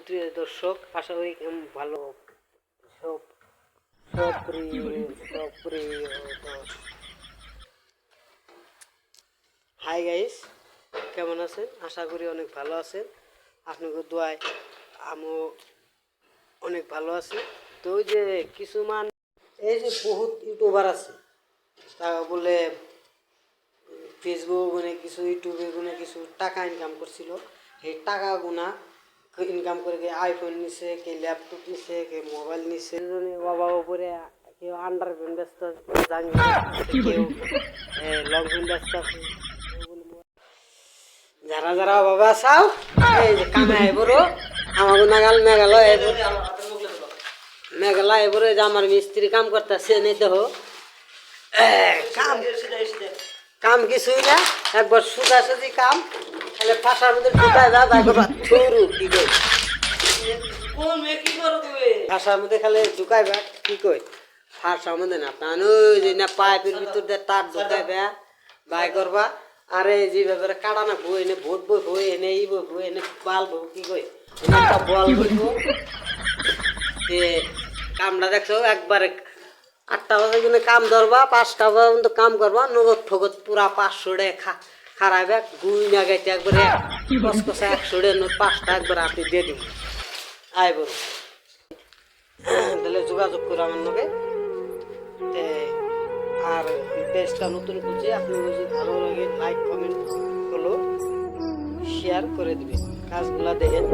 সুপ্রিয় দর্শক, আশা করি ভালো সব সপ্রিয় সপ্রিয় হাই গাইস, কেমন আছেন? আশা করি অনেক ভালো আছেন। আপনাদের দোয়ায় আমিও অনেক ভালো আছি। তো ওই যে কিছুমান এই যে বহুত ইউটিউবার আছে, তারা বলে ফেসবুক মানে কিছু ইউটিউবে গুনে কিছু টাকা ইনকাম করছিল। সেই টাকা গুনা ইনকাম করে কে আইফোন নিছে, কে ল্যাপটপ নিছে, কে মোবাইল নিছে, বাবা উপরে কেউ আন্ডার প্যান্ট ব্যস্ত কেউ লং প্যান্ট ব্যস্ত আছে। যারা যারা বাবা চাও এই যে কামে আইবরো আমাকে নাগাল মেঘালয় আইবর মেঘালয় আইবরে যে আমার মিস্ত্রি কাম করতেছে নেই তো কাম কাম কিছুই না, একবার সুদাসুদি কাম তাহলে ফাঁসার মধ্যে ঢুকায় দাও, তারপর থুরু কি কই ফাঁসার মধ্যে খালি ঢুকাইবা কি কই ফাঁসার মধ্যে না আপনার ওই যে না পাইপের ভিতর দিয়ে তার ঢুকাইবা বাই করবা। আর এই যে ব্যাপারে কাটা না বই এনে ভোট বই বই এনে ই বই বই এনে বাল বই কি কই একটা বল বইব কামটা দেখছো একবারে 8টা বাজে কিন্তু কাম ধরবা, 5টা পর্যন্ত কাম করবা, নগদ ঠগত পুরা 500 টাকা খারাইবে গুই না গাইতে একবারে কসকসা 100 টাকা 5টা একবার আপনি দিয়ে দিন আইব। তাহলে যোগাযোগ করে আমার নগে। আর পেজটা নতুন খুঁজে আপনি যদি ভালো লাগে লাইক কমেন্ট ফলো শেয়ার করে দিবেন, কাজগুলা দেখেন।